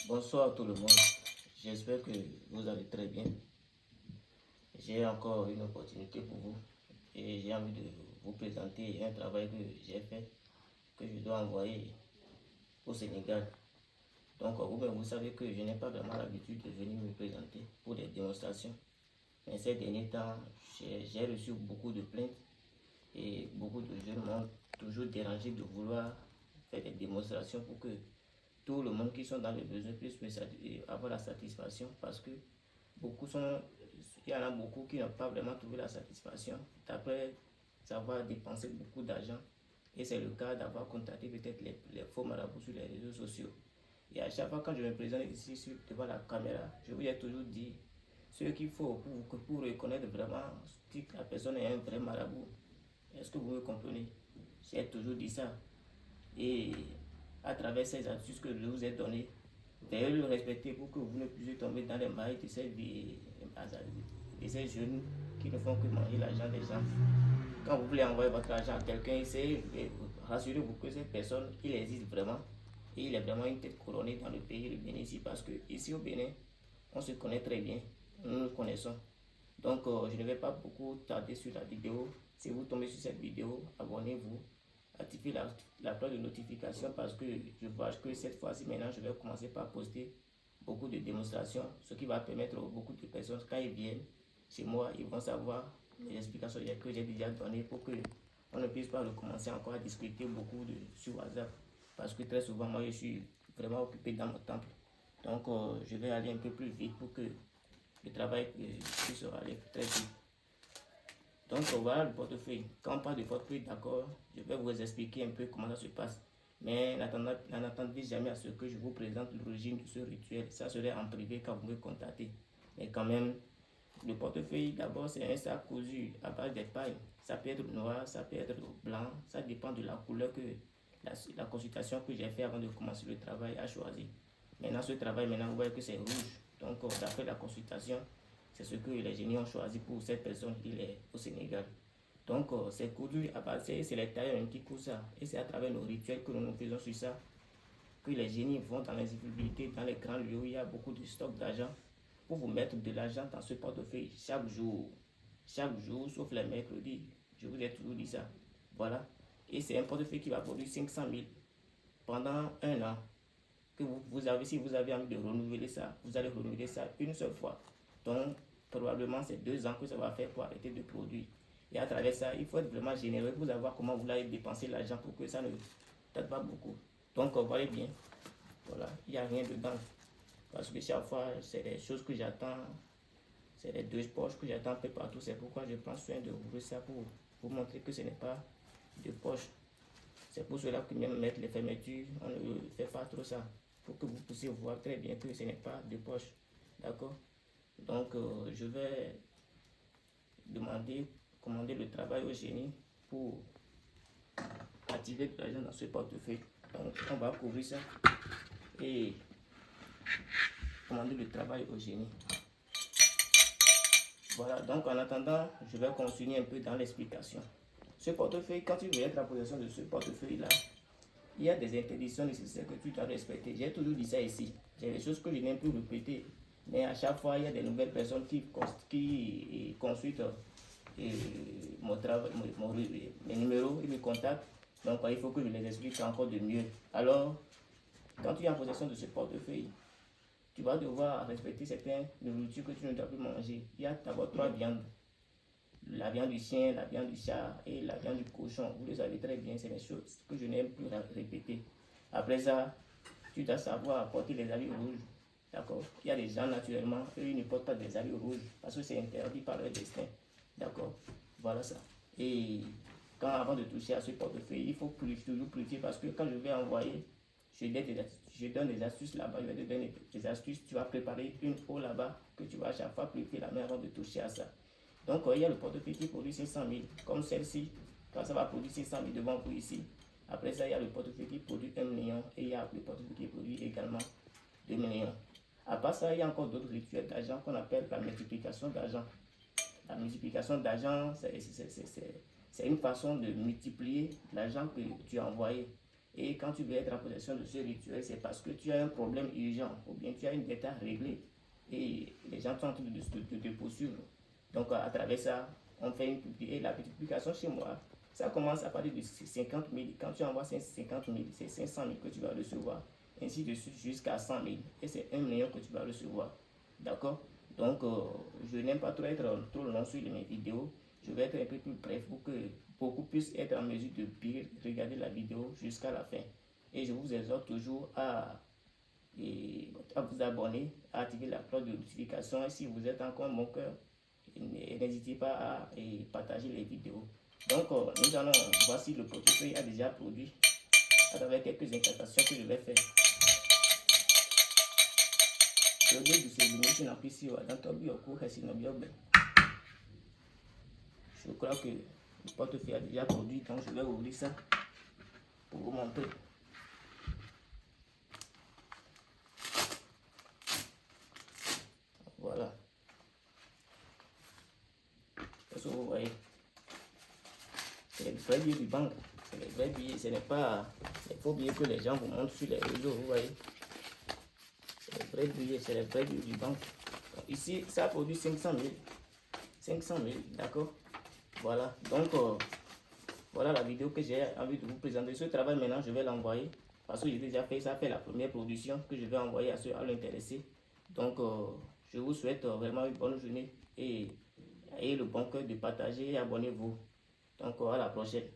Bonsoir tout le monde, j'espère que vous allez très bien. J'ai encore une opportunité pour vous et j'ai envie de vous présenter un travail que j'ai fait, que je dois envoyer au Sénégal. Donc vous savez que je n'ai pas vraiment l'habitude de venir me présenter pour des démonstrations. Mais ces derniers temps, j'ai reçu beaucoup de plaintes et beaucoup de jeunes m'ont toujours dérangé de vouloir faire des démonstrations pour que tout le monde qui sont dans le besoin puisse avoir la satisfaction, parce que il y en a beaucoup qui n'ont pas vraiment trouvé la satisfaction d'après avoir dépensé beaucoup d'argent. Et c'est le cas d'avoir contacté peut-être les faux marabouts sur les réseaux sociaux. Et à chaque fois quand je me présente ici devant la caméra, je vous ai toujours dit ce qu'il faut pour reconnaître vraiment si la personne est un vrai marabout. Est-ce que vous me comprenez? J'ai toujours dit ça. Et à travers ces astuces que je vous ai données, veuillez le respecter pour que vous ne puissiez tomber dans les mailles de ces jeunes qui ne font que manger l'argent des gens. Quand vous voulez envoyer votre argent à quelqu'un, rassurez-vous que cette personne, il existe vraiment. Et il est vraiment une tête couronnée dans le pays, le Bénin ici, parce que ici au Bénin, on se connaît très bien, nous nous connaissons. Donc je ne vais pas beaucoup tarder sur la vidéo. Si vous tombez sur cette vidéo, abonnez-vous, activez la cloche de notification, parce que je vois que cette fois-ci maintenant je vais commencer par poster beaucoup de démonstrations, ce qui va permettre à beaucoup de personnes, quand ils viennent chez moi, ils vont savoir les explications que j'ai déjà données pour que on ne puisse pas recommencer encore à discuter beaucoup sur WhatsApp, parce que très souvent moi je suis vraiment occupé dans mon temple. Donc je vais aller un peu plus vite pour que le travail puisse aller très vite. Donc voilà le portefeuille. Quand on parle de portefeuille, d'accord, je vais vous expliquer un peu comment ça se passe. Mais n'attendez jamais à ce que je vous présente l'origine de ce rituel. Ça serait en privé quand vous me contactez. Mais quand même, le portefeuille, d'abord, c'est un sac cousu à base de paille. Ça peut être noir, ça peut être blanc. Ça dépend de la couleur que la consultation que j'ai fait avant de commencer le travail a choisi. Maintenant, ce travail, vous voyez que c'est rouge. Donc, d'après la consultation, c'est ce que les génies ont choisi pour cette personne qui est au Sénégal. Donc, c'est coudu à partir, c'est les tailleurs qui cousent ça. Et c'est à travers nos rituels que nous faisons sur ça que les génies vont dans les difficultés, dans les grands lieux où il y a beaucoup de stock d'argent, pour vous mettre de l'argent dans ce portefeuille chaque jour. Chaque jour, sauf les mercredis. Je vous ai toujours dit ça. Voilà. Et c'est un portefeuille qui va produire 500 000 pendant un an. Que si vous avez envie de renouveler ça, vous allez renouveler ça une seule fois. Donc, probablement, c'est 2 ans que ça va faire pour arrêter de produire. Et à travers ça, il faut être vraiment généreux pour savoir comment vous allez dépenser l'argent pour que ça ne tâte pas beaucoup. Donc, voyez bien, voilà, il n'y a rien dedans. Parce que chaque fois, c'est des choses que j'attends, c'est des 2 poches que j'attends un peu partout. C'est pourquoi je prends soin de ouvrir ça pour vous montrer que ce n'est pas de poche. C'est pour cela que même mettre les fermetures, on ne fait pas trop ça. Pour que vous puissiez voir très bien que ce n'est pas de poche. D'accord? Donc, je vais commander le travail au génie pour activer l'argent dans ce portefeuille. Donc, on va couvrir ça et commander le travail au génie. Voilà, donc en attendant, je vais continuer un peu dans l'explication. Ce portefeuille, quand tu veux être en possession de ce portefeuille-là, il y a des interdictions nécessaires que tu dois respecter. J'ai toujours dit ça ici. J'ai des choses que je n'aime plus répéter. Mais à chaque fois, il y a des nouvelles personnes qui consultent mes numéros, ils me contactent. Donc, il faut que je les explique encore de mieux. Alors, quand tu es en possession de ce portefeuille, tu vas devoir respecter certaines nourritures que tu ne dois plus manger. Il y a d'abord 3 viandes. La viande du chien, la viande du chat et la viande du cochon. Vous le savez très bien, c'est des choses que je n'aime plus répéter. Après ça, tu dois savoir porter les habits rouges. D'accord? Il y a des gens, naturellement, eux, ils ne portent pas des habits rouges parce que c'est interdit par leur destin. D'accord? Voilà ça. Et avant de toucher à ce portefeuille, il faut toujours purifier, parce que quand je vais envoyer, je donne des astuces là-bas. Je vais te donner des astuces. Tu vas préparer une eau là-bas que tu vas à chaque fois purifier la main avant de toucher à ça. Donc, il y a le portefeuille qui produit 500 000, comme celle-ci. Quand ça va produire 600 000 devant vous ici. Après ça, il y a le portefeuille qui produit 1 million et il y a le portefeuille qui produit également 2 millions. À part ça, il y a encore d'autres rituels d'argent qu'on appelle la multiplication d'argent. La multiplication d'argent, c'est une façon de multiplier l'argent que tu as envoyé. Et quand tu veux être en possession de ce rituel, c'est parce que tu as un problème urgent ou bien tu as une dette à régler et les gens sont en train de te poursuivre. Donc à travers ça, on fait une publication. Et la petite publication chez moi, ça commence à partir de 50 000. Quand tu envoies 50 000, c'est 500 000 que tu vas recevoir. Ainsi de suite jusqu'à 100 000. Et c'est 1 million que tu vas recevoir. D'accord? Donc, je n'aime pas trop être trop long sur mes vidéos. Je vais être un peu plus bref pour que beaucoup puissent être en mesure de bien regarder la vidéo jusqu'à la fin. Et je vous exhorte toujours à vous abonner, à activer la cloche de notification. Et si vous êtes encore mon cœur, n'hésitez pas à partager les vidéos. Donc, voici le portefeuille a déjà produit à travers quelques incantations que je vais faire. Je crois que le portefeuille a déjà produit, donc je vais ouvrir ça pour vous montrer. Voilà. Est-ce que vous voyez? C'est les vrais billets du banque. C'est les vrais billets, ce n'est pas les faux billets que les gens vous montrent sur les réseaux, vous voyez? C'est les vrais billets, c'est les vrais billets du banque. Donc, ici, ça produit 500 000. 500 000, d'accord? Voilà. Donc, voilà la vidéo que j'ai envie de vous présenter. Ce travail, maintenant, je vais l'envoyer. Parce que j'ai déjà fait, ça fait la première production que je vais envoyer à ceux à l'intéressé. Donc, je vous souhaite vraiment une bonne journée et ayez le bon cœur de partager et abonnez-vous. Donc, à la prochaine.